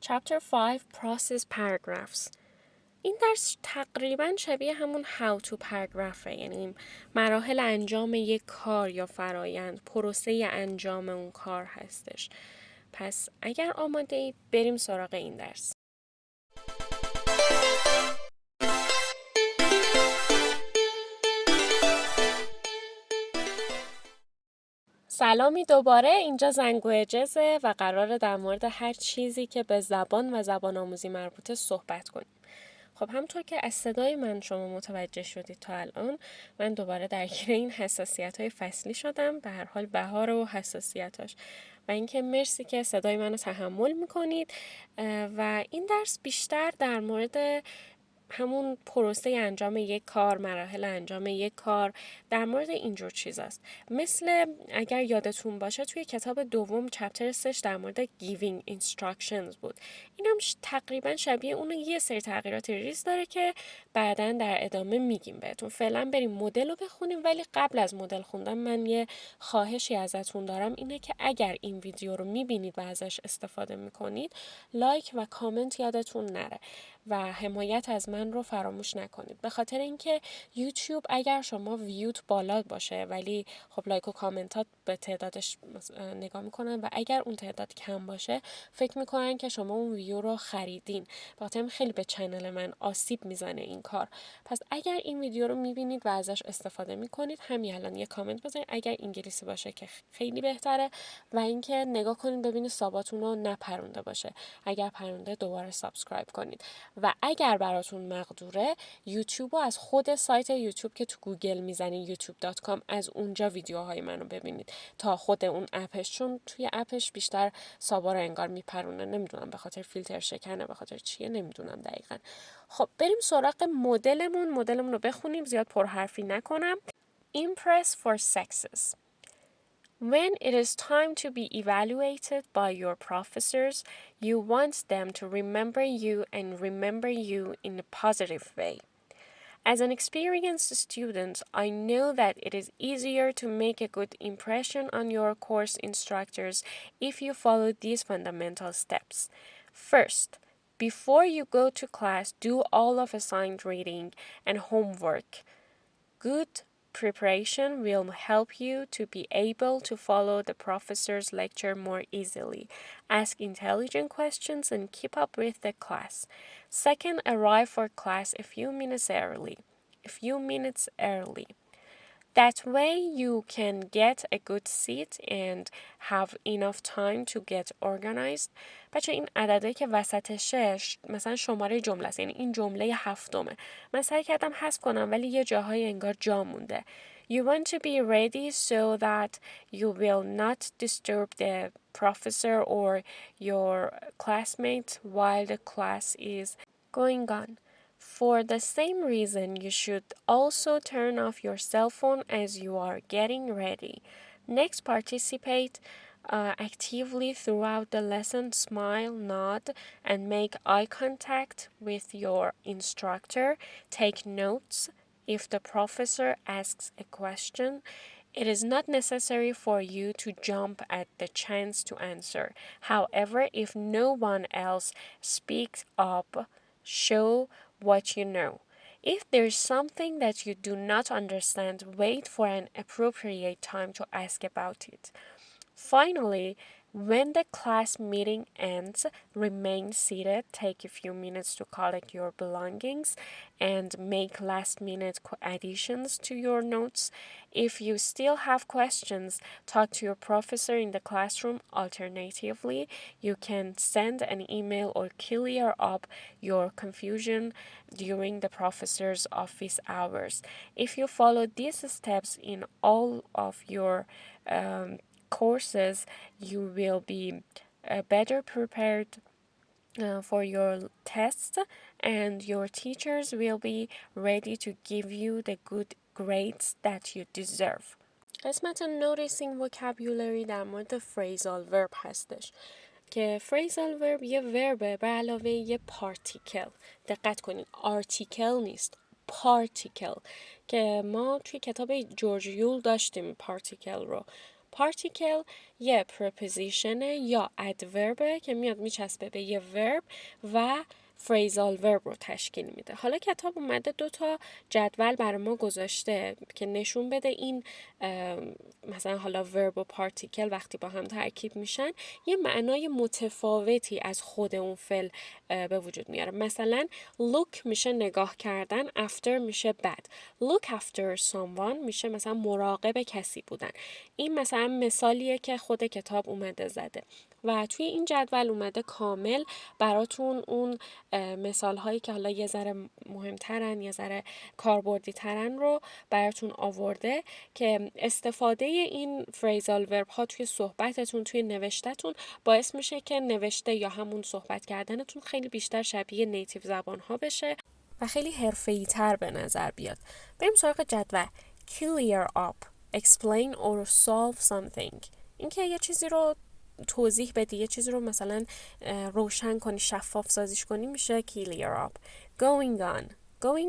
Chapter 5 Process Paragraphs. این درس تقریبا شبیه همون how to paragraphه، یعنی مراحل انجام یک کار یا فرایند، پروسه انجام اون کار هستش. پس اگر آماده اید بریم سراغ این درس. سلامی دوباره، اینجا زنگوی جزه و قراره در مورد هر چیزی که به زبان و زبان آموزی مربوطه صحبت کنیم. خب همونطور که از صدای من شما متوجه شدید تا الان، من دوباره درگیر این حساسیت‌های فصلی شدم، به هر حال بهار و حساسیتاش، و اینکه مرسی که صدای منو تحمل میکنید. و این درس بیشتر در مورد همون پروسه انجام یک کار، مراحل انجام یک کار، در مورد اینجور چیزاست. مثل اگر یادتون باشه توی کتاب دوم چپتر 3 در مورد giving instructions بود. این هم تقریبا شبیه اون، یه سری تغییرات ریز داره که بعداً در ادامه میگیم بهتون. فعلا بریم مدل رو بخونیم، ولی قبل از مدل خوندن من یه خواهشی ازتون دارم، اینه که اگر این ویدیو رو میبینید و ازش استفاده میکنید، لایک و کامنت یادتون نره و حمایت از من رو فراموش نکنید. به خاطر اینکه یوتیوب اگر شما ویوت بالا باشه ولی خب لایک و کامنتات به تعدادش نگاه میکنن و اگر اون تعداد کم باشه فکر میکنن که شما اون ویو رو خریدین. به خاطر خیلی به چنل من آسیب میزنه این کار. پس اگر این ویدیو رو میبینید و ازش استفاده میکنید، همین الان یه کامنت بزنید. اگر انگلیسی باشه که خیلی بهتره، و اینکه نگاه کنید ببینید ساباتون رو نپرونده باشه. اگر پرونده دوباره سابسکرایب کنید. و اگر براتون مقدوره، یوتیوب رو از خود سایت یوتیوب که تو گوگل میزنید youtube.com، از اونجا ویدیوهای منو ببینید تا خود اون اپش، چون توی اپش بیشتر سابا رو انگار میپرونه. نمیدونم به خاطر فیلتر شکنه، به خاطر چیه، نمیدونم دقیقاً. خب بریم سراغ مدلمون رو بخونیم، زیاد پرحرفی نکنم. Impress for sexes. When it is time to be evaluated by your professors, you want them to remember you and remember you in a positive way. As an experienced student, I know that it is easier to make a good impression on your course instructors if you follow these fundamental steps. First, before you go to class, do all of assigned reading and homework. Good preparation will help you to be able to follow the professor's lecture more easily, ask intelligent questions, and keep up with the class. Second, arrive for class a few minutes early. That way you can get a good seat and have enough time to get organized. بچه این عدده که وسطشه مثلا شماره جمله است، یعنی این جمله هفتمه. من سعی کردم حذف کنم ولی یه جاهای انگار جا مونده. You want to be ready so that you will not disturb the professor or your classmate while the class is going on. For the same reason, you should also turn off your cell phone as you are getting ready. Next, participate actively throughout the lesson. Smile, nod, and make eye contact with your instructor. Take notes. If the professor asks a question, it is not necessary for you to jump at the chance to answer. However, if no one else speaks up, show what you know. If there is something that you do not understand, wait for an appropriate time to ask about it. Finally, when the class meeting ends, remain seated, take a few minutes to collect your belongings, and make last-minute additions to your notes. If you still have questions, talk to your professor in the classroom. Alternatively, you can send an email or clear up your confusion during the professor's office hours. If you follow these steps in all of your courses, you will be better prepared for your tests, and your teachers will be ready to give you the good grades that you deserve. قسمت noticing vocabulary در مورد phrasal verb هستش که phrasal verb یه وربه به علاوه یه particle. دقت کنید article نیست، particle، که ما توی کتاب جورج یول داشتیم particle رو. پارتیکل یه پرپوزیشن یا ادورب که میاد میچسبه به یه ورب و فریزال ورب رو تشکیل میده. حالا کتاب اومده 2 تا جدول برای ما گذاشته که نشون بده این مثلا حالا ورب و پارتیکل وقتی با هم ترکیب میشن یه معنای متفاوتی از خود اون فعل به وجود میاره. مثلا look میشه نگاه کردن، after میشه بعد. look after someone میشه مثلا مراقب کسی بودن. این مثلا مثالیه که خود کتاب اومده زده و توی این جدول اومده کامل براتون اون مثال هایی که حالا یه ذره مهمترن یه ذره کاربردی ترن رو براتون آورده که استفاده این فریزال ورب ها توی صحبتتون توی نوشتتون باعث میشه که نوشته یا همون صحبت کردنتون خیلی بیشتر شبیه نیتیو زبان ها بشه و خیلی حرفه‌ای تر به نظر بیاد. بریم سراغ جدول. clear up, explain or solve something. اینکه یه چیزی رو توضیح بدی، یه چیزی رو مثلا روشن کنی، شفاف سازیش کنی میشه clear up. going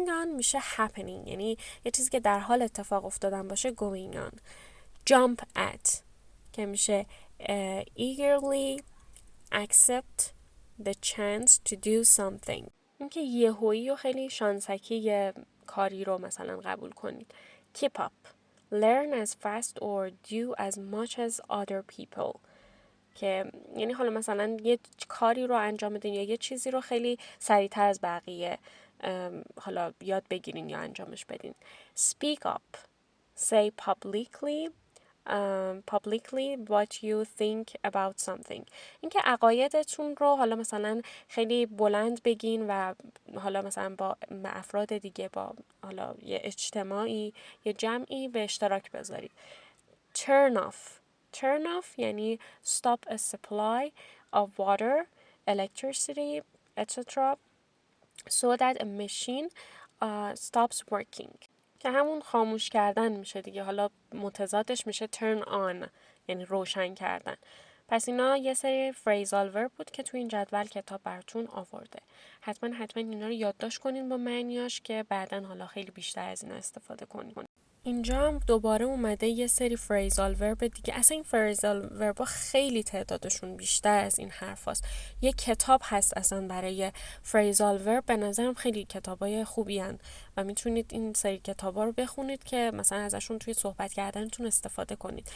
on میشه happening، یعنی یه چیزی که در حال اتفاق افتادن باشه going on. jump at که میشه eagerly accept the chance to do something. اینکه یهویی و خیلی شانسکی یه کاری رو مثلا قبول کنید. keep up, learn as fast or do as much as other people. که یعنی حالا مثلا یه کاری رو انجام بدین یا یه چیزی رو خیلی سریعتر از بقیه حالا یاد بگیرین یا انجامش بدین. speak up, say publicly what you think about something. اینکه عقایدتون رو حالا مثلا خیلی بلند بگین و حالا مثلا با افراد دیگه با حالا یه اجتماعی یه جمعی به اشتراک بذارید. turn off یعنی stop a supply of water, electricity, etc. so that a machine stops working. که همون خاموش کردن میشه دیگه. حالا متضادش میشه turn on یعنی روشن کردن. پس اینا یه سری فریزال ورب بود که تو این جدول کتاب براتون آورده. حتما اینا رو یادداشت کنین با معنیاش که بعداً حالا خیلی بیشتر از اینا استفاده کنین. اینجا هم دوباره اومده یه سری فریزال ورب دیگه. اصلا این فریزال وربا خیلی تعدادشون بیشتر از این حرف هست. یه کتاب هست اصلا برای فریزال ورب، به نظرم خیلی کتابای خوبی هن و میتونید این سری کتابا رو بخونید که مثلا ازشون توی صحبت کردنتون استفاده کنید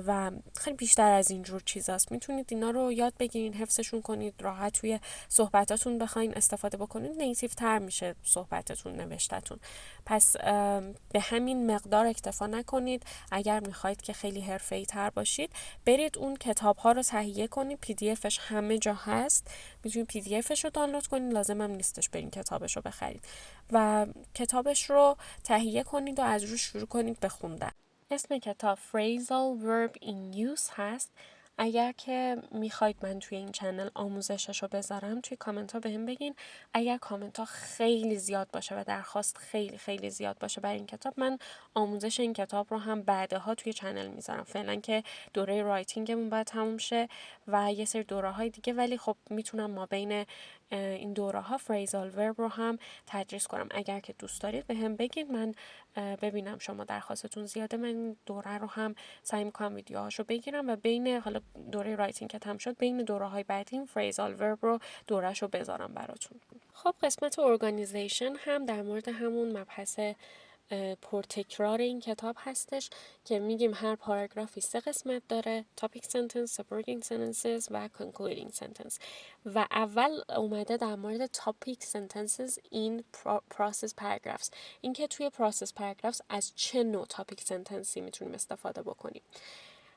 و خیلی بیشتر از اینجور چیزاست. میتونید اینا رو یاد بگیرین، حفظشون کنید، راحت توی صحبتاتون بخواین استفاده بکنید، نیتیو تر میشه صحبتتون، نوشتتون. پس به همین مقدار اکتفا نکنید. اگر میخواید که خیلی حرفه‌ای تر باشید برید اون کتاب ها رو تهیه کنید. پی دی افش همه جا هست، میتونید پی دی افش رو دانلود کنید، لازم هم نیستش برین کتابش رو بخرید و کتابش رو تهیه کنید و از روش شروع کنید به خوندن. اسم کتاب Phrasal Verb in Use هست. اگر که میخواید من توی این چنل آموزشش رو بذارم توی کامنت ها بهم بگین. اگر کامنت ها خیلی زیاد باشه و درخواست خیلی خیلی زیاد باشه برای این کتاب، من آموزش این کتاب رو هم بعدها توی چنل میذارم. فعلا که دوره رایتینگمون باید تموم شه و یه سری دوره های دیگه، ولی خب میتونم ما بین این دوره ها فریزال ورب رو هم تدریس کنم. اگر که دوست دارید بهم بگید، من ببینم شما درخواستتون زیاده، من دوره رو هم سعی میکنم ویدیوهاشو بگیرم و بین حالا دوره رایتینگ که تموم شد بین دوره های بعدی این فریزال ورب رو دورهشو بذارم براتون. خب قسمت ارگانیزیشن هم در مورد همون مبحث پرتکرار این کتاب هستش که میگیم هر پاراگرافی 3 قسمت داره: topic sentence, supporting sentences و concluding sentence. و اول اومده در مورد topic sentences in process paragraphs، اینکه توی process paragraphs از چه نوع topic sentenceی میتونیم استفاده بکنیم.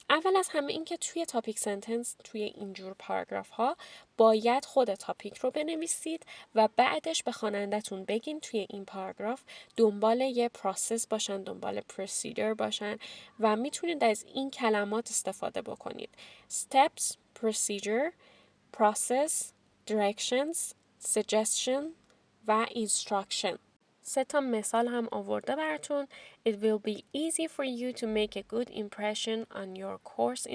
اول از همه این که توی تاپیک سنتنس، توی اینجور پاراگراف ها باید خود تاپیک رو بنویسید و بعدش به خواننده‌تون بگین توی این پاراگراف دنبال یه پروسس باشن، دنبال پروسیدر باشن و میتونید از این کلمات استفاده بکنید: steps, procedure, process, directions, suggestion و instruction. 3 تا مثال هم آورده براتون. It will be easy for you to make a good impression on your course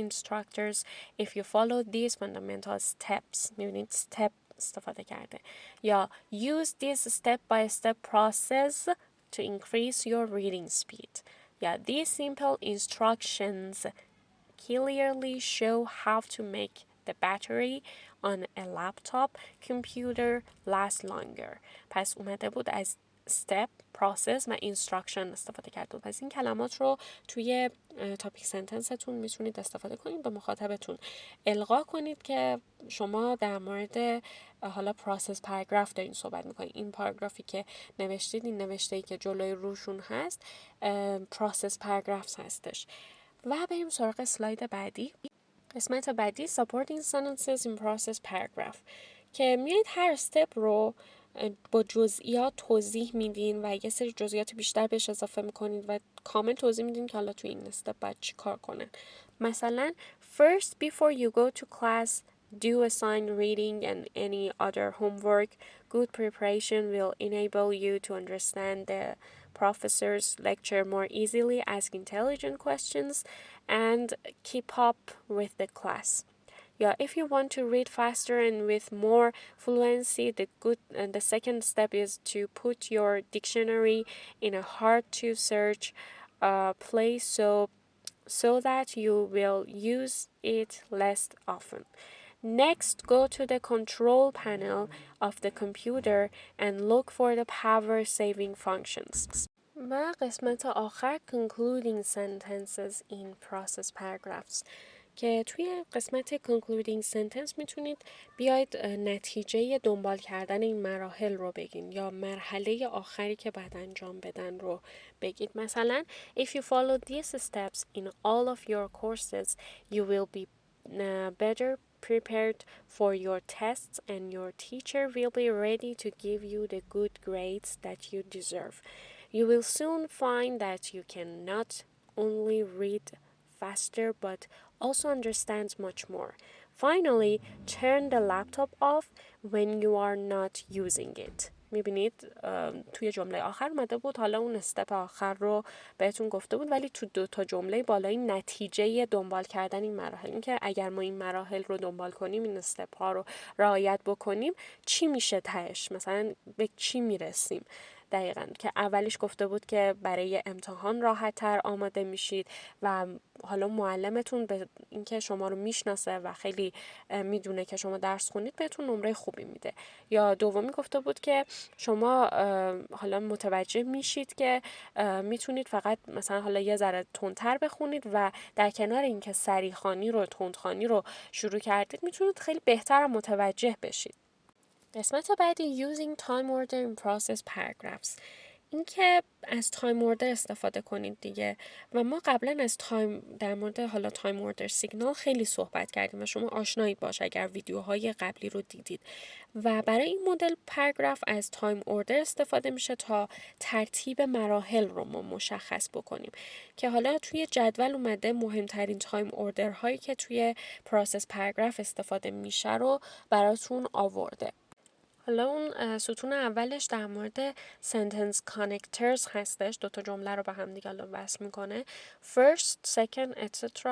instructors if you follow these fundamental steps. می‌بینید step استفاده کرده. یا use this step by step process to increase your reading speed. یا these simple instructions clearly show how to make the battery on a laptop computer last longer. پس اومده بود از step، process و instruction استفاده کرده. پس این کلمات رو توی تاپیک سنتنستون میتونید استفاده کنید، به مخاطبتون القا کنید که شما در مورد حالا پروسس پاراگراف دارین صحبت میکنید. این پاراگرافی که نوشتید، این نوشته‌ای که جلوی روشون هست، پروسس پاراگراف هستش. و بریم سراغ اسلاید بعدی. قسمت بعدی supporting sentences in process paragraph که میایید هر استپ رو با جزئیات توضیح میدین و یه سری جزئیات بیشتر بهش اضافه میکنید و کامل توضیح میدین که حالا تو این استپ باید چی کار کنن. مثلا first before you go to class do assign reading and any other homework. Good preparation will enable you to understand the professor's lecture more easily, ask intelligent questions, and keep up with the class. Yeah, if you want to read faster and with more fluency, the second step is to put your dictionary in a hard to search place so that you will use it less often. Next, go to the control panel of the computer and look for the power saving functions. و قسمت آخر concluding sentences in process paragraphs که توی قسمت concluding sentence میتونید بیاید نتیجه دنبال کردن این مراحل رو بگین یا مرحله آخری که باید انجام بدن رو بگید. مثلا if you follow these steps in all of your courses you will be better prepared for your tests and your teacher will be ready to give you the good grades that you deserve. You will soon find that you can not only read faster but also understand much more. Finally, turn the laptop off when you are not using it. میبینید توی جمله آخر اومده بود، حالا اون استپ آخر رو بهتون گفته بود، ولی تو 2 تا جمله بالای نتیجه دنبال کردن این مراحل، این که اگر ما این مراحل رو دنبال کنیم، این استپ ها رو رعایت بکنیم، چی میشه تهش، مثلا به چی میرسیم. دقیقاً که اولیش گفته بود که برای امتحان راحت تر آماده میشید و حالا معلمتون به اینکه شما رو میشناسه و خیلی میدونه که شما درس خونید بهتون نمره خوبی میده. یا دومی گفته بود که شما حالا متوجه میشید که میتونید فقط مثلا حالا یه ذره تندتر بخونید و در کنار اینکه سریع خوانی رو تندخوانی رو شروع کردید میتونید خیلی بهتر متوجه بشید. قسمت بعدی using time order in process paragraphs، این که از تایم اوردر استفاده کنید دیگه. و ما قبلا از در مورد حالا تایم اوردر سیگنال خیلی صحبت کردیم و شما آشنایید باشه اگر ویدیوهای قبلی رو دیدید. و برای این مدل پاراگراف از تایم اوردر استفاده میشه تا ترتیب مراحل رو ما مشخص بکنیم که حالا توی جدول اومده مهمترین تایم اوردر هایی که توی پروسس پاراگراف استفاده میشه رو براتون آورده. حالا اون ستون اولش در مورد sentence connectors هستش، 2 تا جمله رو به هم دیگه وصل میکنه. first, second, etc.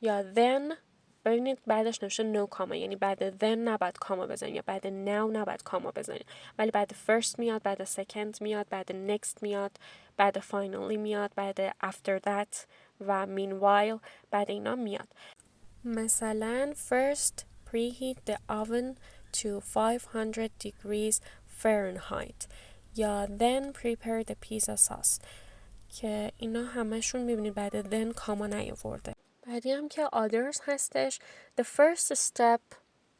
یا then. ببینید بعدش نوشته no comma، یعنی بعد then نباید کاما بزنید یا بعد now نباید کاما بزنید، ولی بعد first میاد، بعد second میاد، بعد next میاد، بعد finally میاد، بعد after that و meanwhile بعد اینا میاد. مثلا first preheat the oven to 500 degrees Fahrenheit یا then prepare the pizza sauce که اینا همشون میبینید بعد then کاما نیاورده. بعدی هم که others هستش the first step,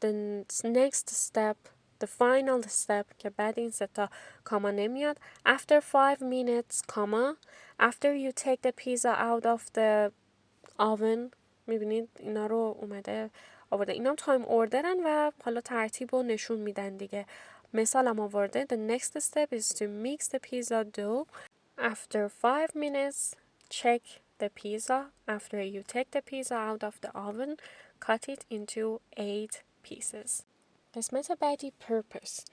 the next step, the final step که بعد این 3 تا کاما نمیاد. after 5 minutes کاما after you take the pizza out of the oven. میبینید اینا رو اومده آورده. اینا هم تایم اوردرن و حالا ترتیب رو نشون میدن دیگه. مثال هم آورده the next step is to mix the pizza dough. after 5 minutes check the pizza. after you take the pizza out of the oven cut it into 8 pieces. قسمت بعدی purpose.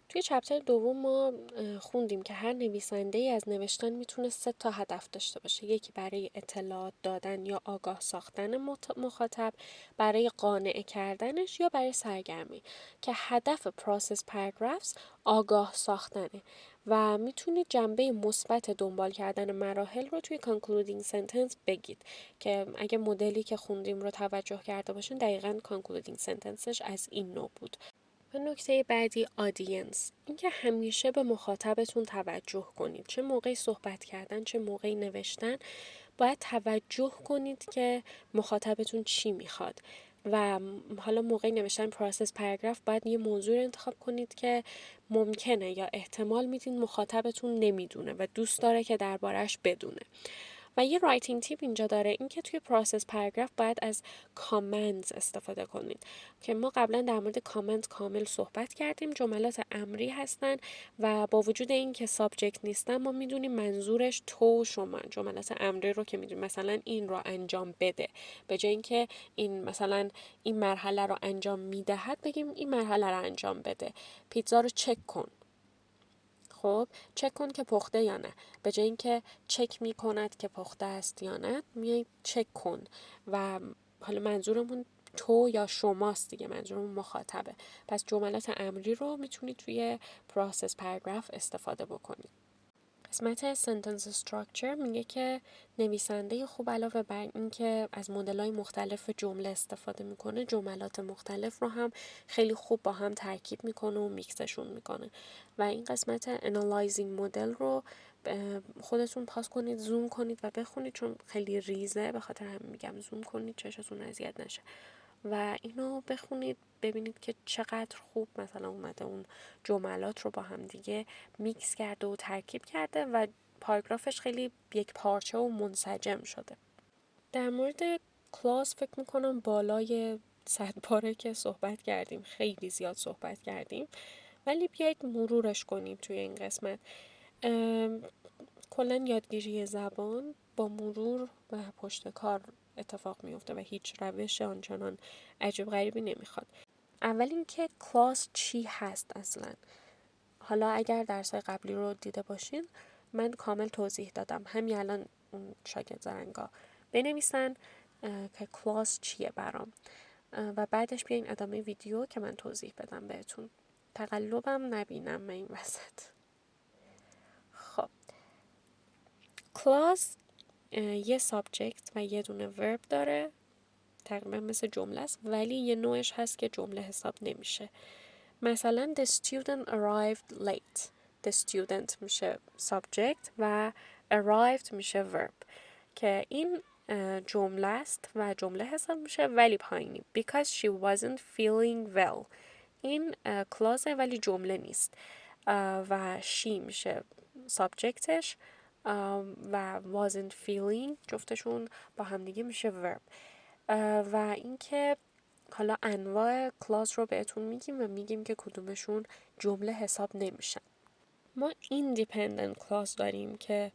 توی چپتر دوم ما خوندیم که هر نویسنده ای از نوشتن میتونه 3 تا هدف داشته باشه. یکی برای اطلاعات دادن یا آگاه ساختن مخاطب، برای قانع کردنش یا برای سرگرمی، که هدف پروسس پاراگرافز آگاه ساختنه. و میتونید جنبه مثبت دنبال کردن مراحل رو توی concluding sentence بگید که اگه مدلی که خوندیم رو توجه کرده باشین دقیقاً concluding sentenceش از این نوع بود. و نکته بعدی audience، اینکه همیشه به مخاطبتون توجه کنید، چه موقعی صحبت کردن چه موقعی نوشتن باید توجه کنید که مخاطبتون چی میخواد و حالا موقعی نوشتن پروسس پاراگراف باید یه موضوع رو انتخاب کنید که ممکنه یا احتمال میدین مخاطبتون نمیدونه و دوست داره که دربارش بدونه. و یه رایتینگ تیپ اینجا داره، اینکه توی پروسس پاراگراف باید از کامنت استفاده کنید که ما قبلا در مورد کامنت کامل صحبت کردیم. جملات امری هستن و با وجود اینکه سابجکت نیستن ما میدونیم منظورش تو شما. جملات امری رو که میدونیم مثلا این رو انجام بده، به جای اینکه این مثلا این مرحله رو انجام میدهد بگیم این مرحله رو انجام بده. پیتزا رو چک کن. خب چک کن که پخته یا نه، به جای اینکه چک میکند که پخته است یا نه میای چک کن و حالا منظورمون تو یا شماست دیگه، منظورمون مخاطبه. پس جملات امری رو میتونید توی پروسس پاراگراف استفاده بکنید. قسمت sentence structure میگه که نویسنده خوب علاوه بر این که از مدل‌های مختلف جمله استفاده میکنه جملات مختلف رو هم خیلی خوب با هم ترکیب میکنه و میکسشون میکنه و این قسمت analyzing مدل رو خودتون پاس کنید، زوم کنید و بخونید چون خیلی ریزه، به خاطر همین میگم زوم کنید چشتون اذیت نشه و اینو بخونید ببینید که چقدر خوب مثلا اومده اون جملات رو با هم دیگه میکس کرده و ترکیب کرده و پاراگرافش خیلی یک پارچه و منسجم شده. در مورد کلاس فکر میکنم بالای 100 باره که صحبت کردیم، خیلی زیاد صحبت کردیم، ولی بیایید مرورش کنیم توی این قسمت. کلا یادگیری زبان با مرور و پشت کار اتفاق میفته و هیچ روش آنچنان عجیب غریبی نمیخواد. اول اینکه کلاس چی هست اصلا. حالا اگر درسای قبلی رو دیده باشین من کامل توضیح دادم، همین الان اون شاگرد زرنگا بنویسن که کلاس چیه برام و بعدش بیاین ادامه ویدیو که من توضیح بدم بهتون. تقلبم نبینم من این وسط. خب کلاس یه سابجکت و یه دونه ورب داره، تقریبا مثل جمله است ولی یه نوعش هست که جمله حساب نمیشه. مثلا the student arrived late. the student میشه subject و arrived میشه verb که این جمله است و جمله حساب میشه ولی پایینی because she wasn't feeling well. این کلازه ولی جمله نیست و she میشه سابجکتش و wasn't feeling جفتشون با همدیگه میشه verb و اینکه حالا انواع کلاس رو بهتون میگیم و میگیم که کدومشون جمله حساب نمیشن. ما independent کلاس داریم که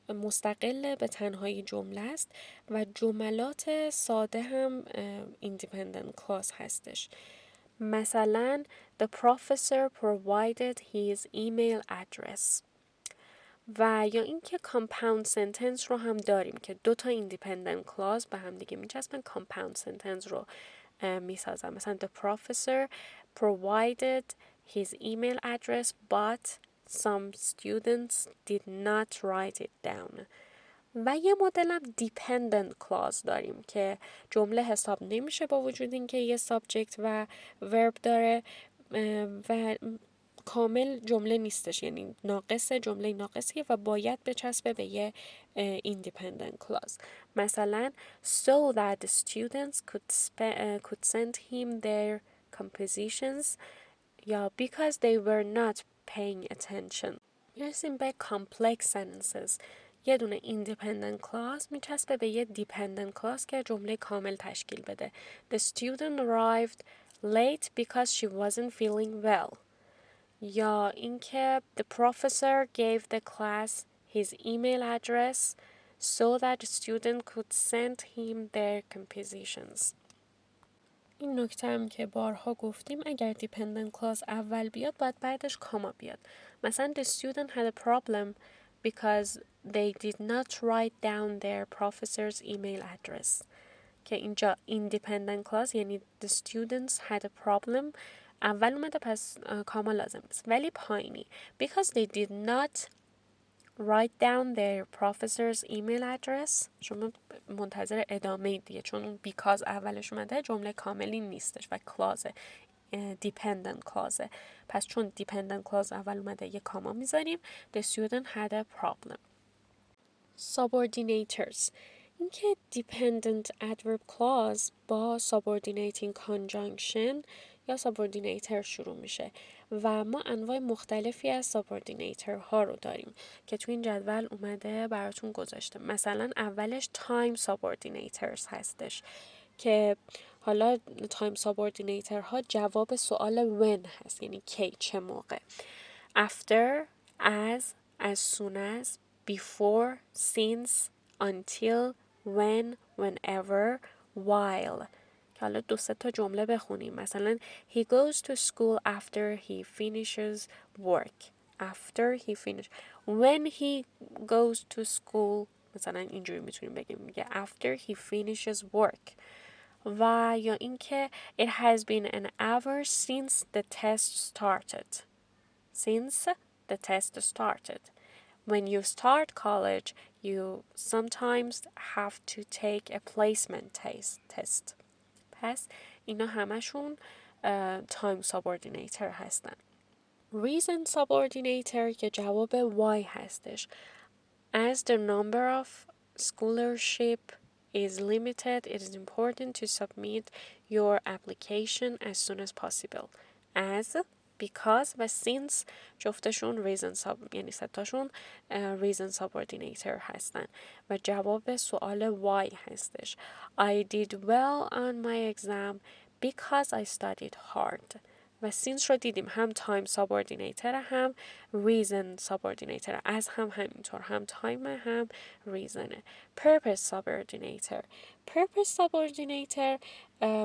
مستقل به تنهایی جمله است و جملات ساده هم independent کلاس هستش. مثلا the professor provided his email address و یا اینکه compound sentence رو هم داریم که دو تا independent clause به هم دیگه میچسبن compound sentence رو میسازن. مثلا the professor provided his email address but some students did not write it down. و یه مدل هم dependent clause داریم که جمله حساب نمیشه با وجود اینکه یه subject و verb داره و کامل جمله نیستش، یعنی ناقص، جمله ناقصیه و باید بچسبه به یه independent clause. مثلا so that the students could send him their compositions یا because they were not paying attention. میرسیم به complex sentences. یه دونه independent clause میچسبه به یه dependent clause که jumle کامل تشکیل بده. The student arrived late because she wasn't feeling well. یا اینکه the professor gave the class his email address so that the student could send him their compositions. این نکته هم که بارها گفتیم اگر dependent clause اول بیاد باید بعدش کاما بیاد. مثلا the student had a problem because they did not write down their professor's email address که اینجا independent clause یعنی the students had a problem اول اومده پس کاما لازم نیست. ولی پایینی because they did not write down their professor's email address. شما منتظر ادامه دیگه، چون because اولش اومده جمله کاملی نیستش و clause dependent clause. پس چون dependent clause اول اومده یه کاما میذاریم. The student had a problem. Subordinators. اینکه dependent adverb clause با subordinating conjunction یا subordinator شروع میشه و ما انواع مختلفی از subordinator ها رو داریم که تو این جدول اومده براتون گذاشته. مثلا اولش time subordinators هستش که حالا time subordinator ها جواب سوال when هست، یعنی کی، چه موقع. after, as soon as, before, since, until, when, whenever, while. که حالا 2-3 تا جمله بخونیم. مثلا he goes to school after he finishes work. after he finish. when he goes to school مثلا اینجوری میتونیم بگیم، میگه after he finishes work. و یا اینکه it has been an hour since the test started. Since the test started. When you start college, you sometimes have to take a placement test. پس اینا همشون time subordinator هستن. Reason subordinator که جواب why هستش. As the number of scholarship is limited, it is important to submit your application as soon as possible. As, because و since جفتشون یعنی ستاشون reason subordinator هستن و جواب سوال why هستش. I did well on my exam because I studied hard. و since رو دیدیم هم time subordinator هم reason subordinator، از هم همینطور، هم time هم reason. purpose subordinator. purpose subordinator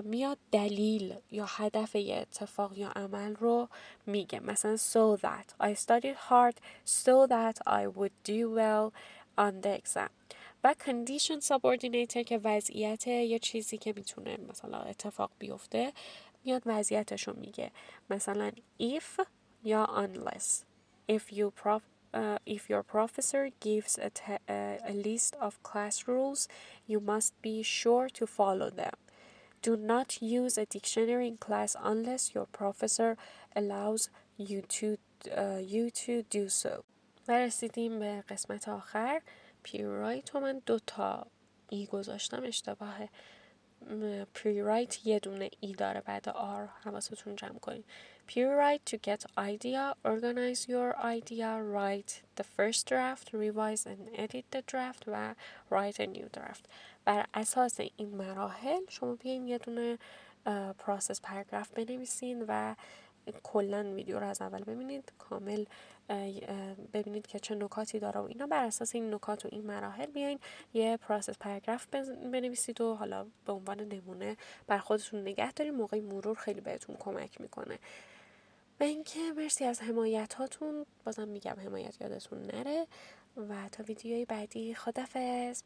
میاد دلیل یا هدف یه اتفاق یا عمل رو میگه. مثلا so that I studied hard so that I would do well on the exam. و condition subordinator که وضعیت یه چیزی که میتونه مثلا اتفاق بیفته میاد وضعیتش رو میگه. مثلا if یا unless. If your professor gives a list of class rules, you must be sure to follow them. Do not use a dictionary in class unless your professor allows you to do so. و رسیدیم به قسمت آخر. پیورایت رو من 2 تا ای گذاشتم، اشتباهه. پیورایت یه دونه ای داره بعد آر، حواستون جمع کنید. Purewrite to get idea, organize your idea, write the first draft, revise and edit the draft و write a new draft. بر اساس این مراحل شما بیاین یه دونه پروسس پاراگراف بنویسین و کلا ویدیو رو از اول ببینید کامل، ببینید که چه نکاتی داره و اینا. بر اساس این نکات و این مراحل بیاین یه پروسس پاراگراف بنویسید و حالا به عنوان نمونه بر خودتون نگه دارید. موقع مرور خیلی بهتون کمک میکنه. و اینکه مرسی از حمایت هاتون. بازم میگم حمایت یادتون نره و تا ویدیوی بعدی خدافظ.